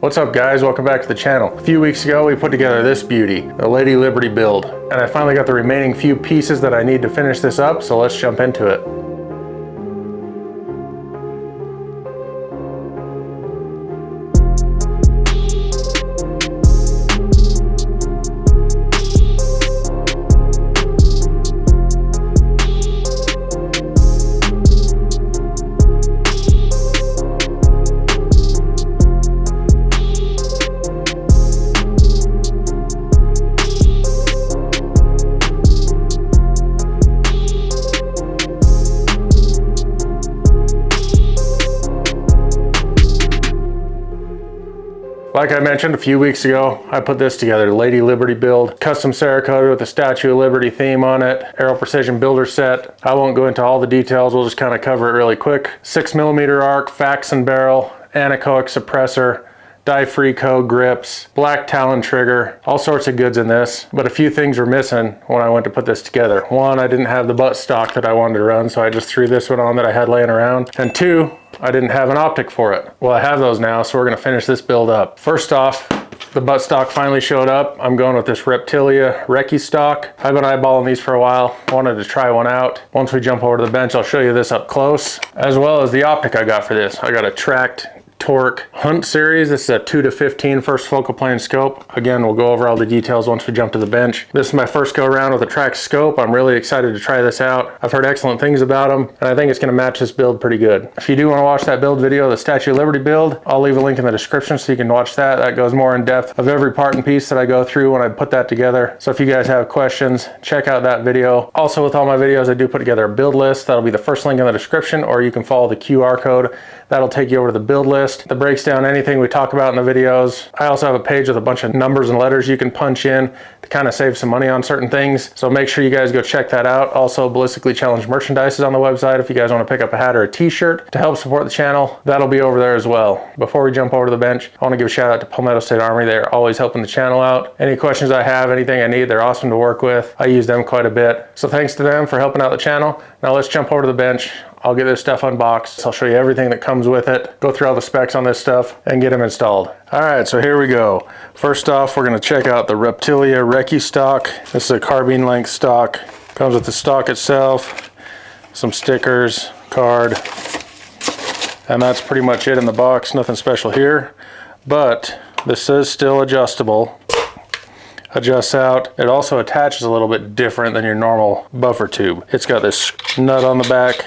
What's up guys, welcome back to the channel. A few weeks ago we put together this beauty, the Lady Liberty build, and I finally got the remaining few pieces that I need to finish this up, so let's jump into it. Like I mentioned a few weeks ago, I put this together, Lady Liberty build, custom Cerakoted with the Statue of Liberty theme on it, Aero Precision builder set. I won't go into all the details, we'll just kind of cover it really quick. 6mm arc, Faxon barrel, anechoic suppressor, dye-free code grips, black talon trigger, all sorts of goods in this, but a few things were missing when I went to put this together. One, I didn't have the buttstock that I wanted to run, so I just threw this one on that I had laying around. And two, I didn't have an optic for it. Well, I have those now, so we're gonna finish this build up. First off, the buttstock finally showed up. I'm going with this Reptilia Recce stock. I've been eyeballing these for a while. Wanted to try one out. Once we jump over to the bench, I'll show you this up close, as well as the optic I got for this. I got a Tract Toric Hunt series. This is a 2-15 first focal plane scope. Again, we'll go over all the details once we jump to the bench. This is my first go around with a Tract scope. I'm really excited to try this out. I've heard excellent things about them, and I think it's going to match this build pretty good. If you do want to watch that build video, the Statue of Liberty build, I'll leave a link in the description so you can watch that. That goes more in depth of every part and piece that I go through when I put that together. So if you guys have questions, check out that video. Also, with all my videos, I do put together a build list. That'll be the first link in the description, or you can follow the QR code. That'll take you over to the build list that breaks down anything we talk about in the videos. I also have a page with a bunch of numbers and letters you can punch in to kind of save some money on certain things. So make sure you guys go check that out. Also, Ballistically Challenge merchandise is on the website if you guys want to pick up a hat or a t-shirt to help support the channel. That'll be over there as well. Before we jump over to the bench, I want to give a shout out to Palmetto State Armory. They're always helping the channel out. Any questions I have, anything I need, they're awesome to work with. I use them quite a bit. So thanks to them for helping out the channel. Now let's jump over to the bench. I'll get this stuff unboxed. I'll show you everything that comes with it, go through all the specs on this stuff, and get them installed. All right, so here we go. First off, we're gonna check out the Reptilia Recce stock. This is a carbine length stock. Comes with the stock itself, some stickers, card, and that's pretty much it in the box. Nothing special here, but this is still adjustable. Adjusts out. It also attaches a little bit different than your normal buffer tube. It's got this nut on the back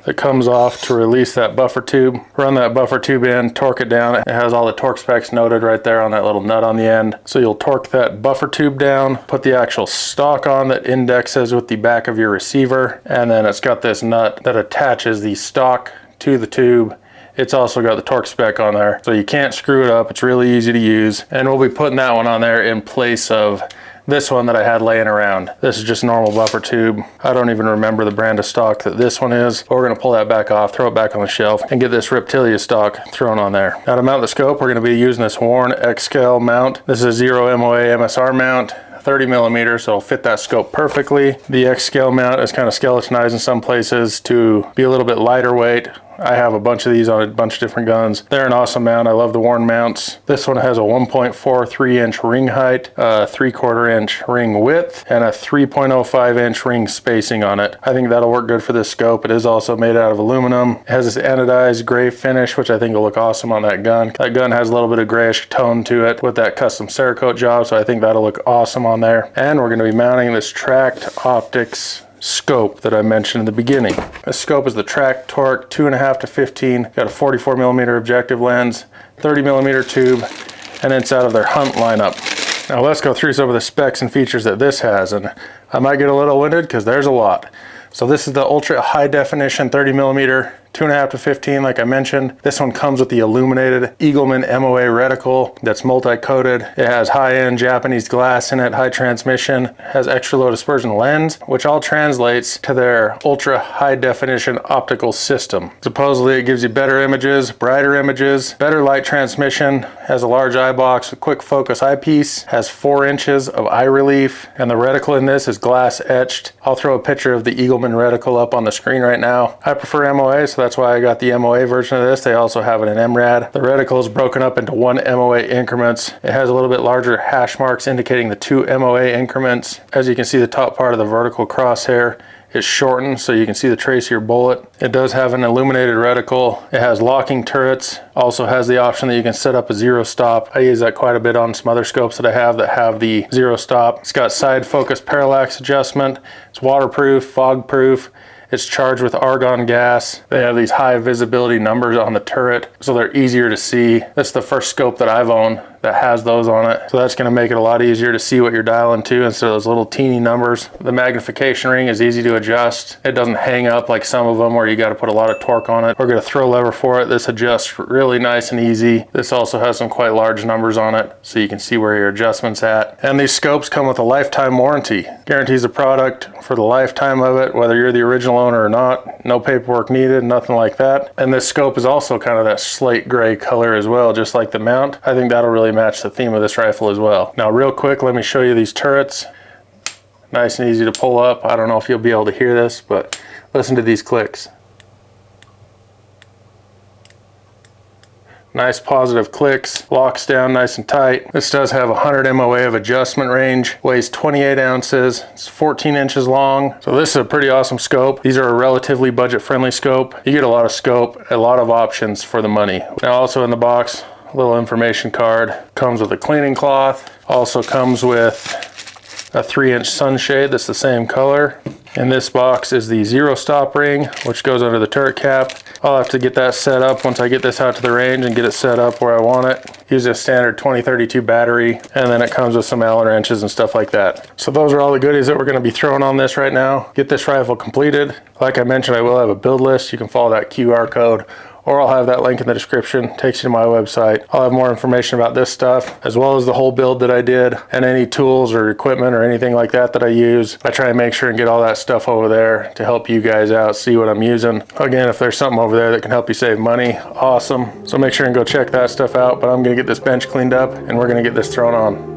that comes off to release that buffer tube. Run that buffer tube in, torque it down. It has all the torque specs noted right there on that little nut on the end. So you'll torque that buffer tube down, put the actual stock on that indexes with the back of your receiver, and then it's got this nut that attaches the stock to the tube. It's also got the torque spec on there, so you can't screw it up. It's really easy to use, and we'll be putting that one on there in place of this one that I had laying around. This is just normal buffer tube. I don't even remember the brand of stock that this one is, but we're gonna pull that back off, throw it back on the shelf, and get this Reptilia stock thrown on there. Now to mount the scope, we're gonna be using this Warren X-Scale mount. This is a 0 MOA MSR mount. 30mm, so it'll fit that scope perfectly. The X-Scale mount is kind of skeletonized in some places to be a little bit lighter weight. I have a bunch of these on a bunch of different guns. They're an awesome mount. I love the Warren mounts. This one has a 1.43 inch ring height, a 3/4 inch ring width, and a 3.05 inch ring spacing on it. I think that'll work good for this scope. It is also made out of aluminum. It has this anodized gray finish, which I think will look awesome on that gun. That gun has a little bit of grayish tone to it with that custom Cerakote job, so I think that'll look awesome on there. And we're gonna be mounting this Tract Optics scope that I mentioned in the beginning. This scope is the Tract Toric 2.5-15. Got a 44mm objective lens, 30mm tube, and it's out of their Hunt lineup. Now let's go through some of the specs and features that this has, and I might get a little winded because there's a lot. So this is the ultra high definition 30mm 2.5-15, like I mentioned. This one comes with the illuminated Eagleman MOA reticle that's multi-coated. It has high-end Japanese glass in it, high transmission, has extra low dispersion lens, which all translates to their ultra high definition optical system. Supposedly it gives you better images, brighter images, better light transmission, has a large eye box with quick focus eyepiece, has 4 inches of eye relief, and the reticle in this is glass etched. I'll throw a picture of the Eagleman reticle up on the screen right now. I prefer MOA, so so that's why I got the MOA version of this. They also have it in MRAD. The reticle is broken up into 1 MOA increments. It has a little bit larger hash marks indicating the 2 MOA increments. As you can see, the top part of the vertical crosshair is shortened so you can see the trace of your bullet. It does have an illuminated reticle. It has locking turrets. Also has the option that you can set up a 0 stop. I use that quite a bit on some other scopes that I have that have the 0 stop. It's got side focus parallax adjustment. It's waterproof, fog proof. It's charged with argon gas. They have these high visibility numbers on the turret, so they're easier to see. That's the first scope that I've owned that has those on it. So that's gonna make it a lot easier to see what you're dialing to instead of those little teeny numbers. The magnification ring is easy to adjust. It doesn't hang up like some of them where you gotta put a lot of torque on it or get a throw lever for it. This adjusts really nice and easy. This also has some quite large numbers on it so you can see where your adjustment's at. And these scopes come with a lifetime warranty. Guarantees the product for the lifetime of it, whether you're the original owner or not. No paperwork needed, nothing like that. And this scope is also kind of that slate gray color as well, just like the mount. I think that'll really match the theme of this rifle as well. Now real quick, let me show you these turrets. Nice and easy to pull up. I don't know if you'll be able to hear this, but listen to these clicks. Nice positive clicks, locks down nice and tight. This does have 100 MOA of adjustment range, weighs 28 ounces, it's 14 inches long. So this is a pretty awesome scope. These are a relatively budget friendly scope. You get a lot of scope, a lot of options for the money. Now also in the box, a little information card. Comes with a cleaning cloth. Also comes with a 3-inch sunshade that's the same color. In this box is the 0 stop ring, which goes under the turret cap. I'll have to get that set up once I get this out to the range and get it set up where I want it. Use a standard 2032 battery, and then it comes with some Allen wrenches and stuff like that. So those are all the goodies that we're gonna be throwing on this right now. Get this rifle completed. Like I mentioned, I will have a build list. You can follow that QR code, or I'll have that link in the description. Takes you to my website. I'll have more information about this stuff, as well as the whole build that I did, and any tools or equipment or anything like that that I use. I try and make sure and get all that stuff over there to help you guys out, see what I'm using. Again, if there's something over there that can help you save money, awesome. So make sure and go check that stuff out, but I'm gonna get this bench cleaned up and we're gonna get this thrown on.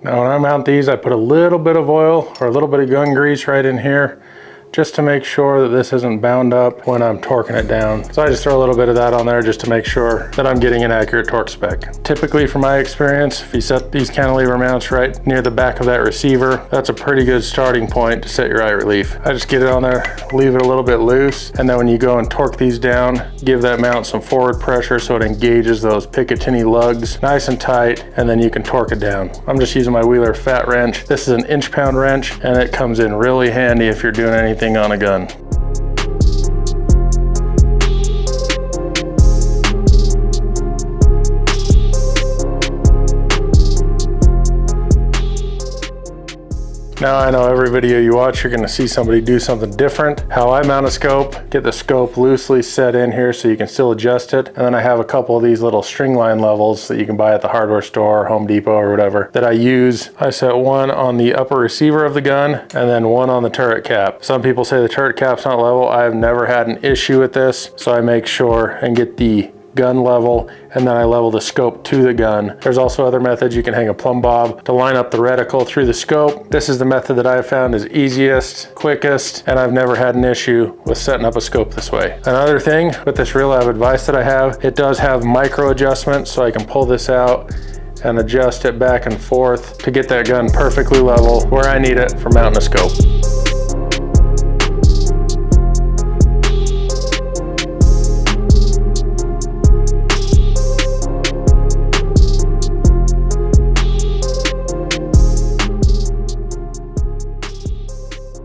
Now when I mount these, I put a little bit of oil or a little bit of gun grease right in here, just to make sure that this isn't bound up when I'm torquing it down. So I just throw a little bit of that on there just to make sure that I'm getting an accurate torque spec. Typically, from my experience, if you set these cantilever mounts right near the back of that receiver, that's a pretty good starting point to set your eye relief. I just get it on there, leave it a little bit loose, and then when you go and torque these down, give that mount some forward pressure so it engages those Picatinny lugs nice and tight, and then you can torque it down. I'm just using my Wheeler fat wrench. This is an inch-pound wrench, and it comes in really handy if you're doing anything on a gun. Now I know every video you watch, you're gonna see somebody do something different. How I mount a scope, get the scope loosely set in here so you can still adjust it. And then I have a couple of these little string line levels that you can buy at the hardware store, Home Depot or whatever, that I use. I set one on the upper receiver of the gun and then one on the turret cap. Some people say the turret cap's not level. I have never had an issue with this, so I make sure and get the gun level, and then I level the scope to the gun. There's also other methods. You can hang a plumb bob to line up the reticle through the scope. This is the method that I've found is easiest, quickest, and I've never had an issue with setting up a scope this way. Another thing with this Real Lab advice that I have, it does have micro adjustments, so I can pull this out and adjust it back and forth to get that gun perfectly level where I need it for mounting a scope.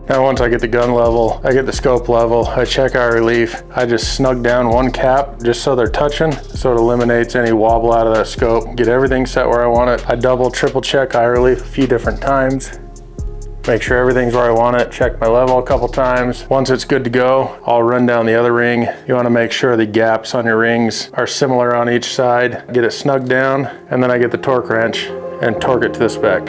Now once I get the gun level, I get the scope level, I check eye relief, I just snug down one cap just so they're touching, so it eliminates any wobble out of that scope. Get everything set where I want it. I double, triple check eye relief a few different times. make sure everything's where I want it, check my level a couple times. Once it's good to go, I'll run down the other ring. You want to make sure the gaps on your rings are similar on each side. Get it snugged down, and then I get the torque wrench and torque it to the spec.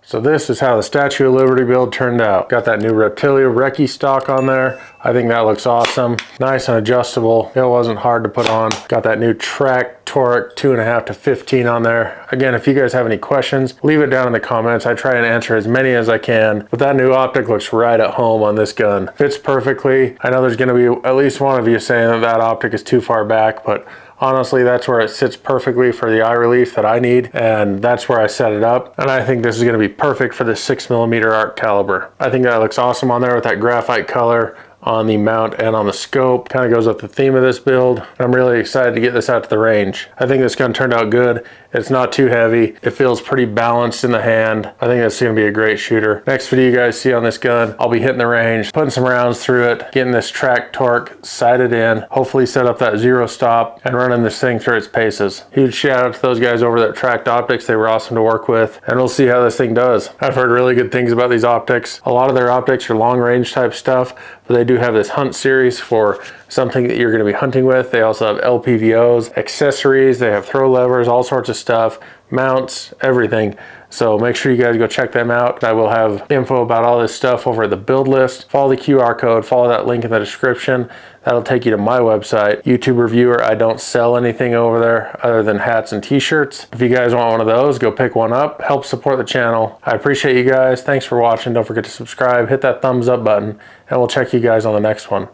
So this is how the Statue of Liberty build turned out. Got that new Reptilia Recce stock on there. I think that looks awesome. Nice and adjustable. It wasn't hard to put on. Got that new Tract Toric 2.5 to 15 on there. Again, if you guys have any questions, leave it down in the comments. I try and answer as many as I can. But that new optic looks right at home on this gun. Fits perfectly. I know there's gonna be at least one of you saying that that optic is too far back, but honestly, that's where it sits perfectly for the eye relief that I need, and that's where I set it up. And I think this is going to be perfect for the 6mm arc caliber. I think that looks awesome on there with that graphite color on the mount and on the scope. Kind of goes with the theme of this build. I'm really excited to get this out to the range. I think this gun turned out good. It's not too heavy. It feels pretty balanced in the hand. I think it's gonna be a great shooter. Next video you guys see on this gun, I'll be hitting the range, putting some rounds through it, getting this Tract Toric sighted in, hopefully set up that 0 stop and running this thing through its paces. Huge shout out to those guys over at Tract Optics. They were awesome to work with, and we'll see how this thing does. I've heard really good things about these optics. A lot of their optics are long range type stuff, but they do have this hunt series for something that you're going to be hunting with. They also have LPVOs, accessories, they have throw levers, all sorts of stuff, mounts, everything. So make sure you guys go check them out. I will have info about all this stuff over at the build list. Follow the QR code, follow that link in the description. That'll take you to my website. YouTube reviewer, I don't sell anything over there other than hats and t-shirts. If you guys want one of those, go pick one up. Help support the channel. I appreciate you guys. Thanks for watching. Don't forget to subscribe, hit that thumbs up button, and we'll check you guys on the next one.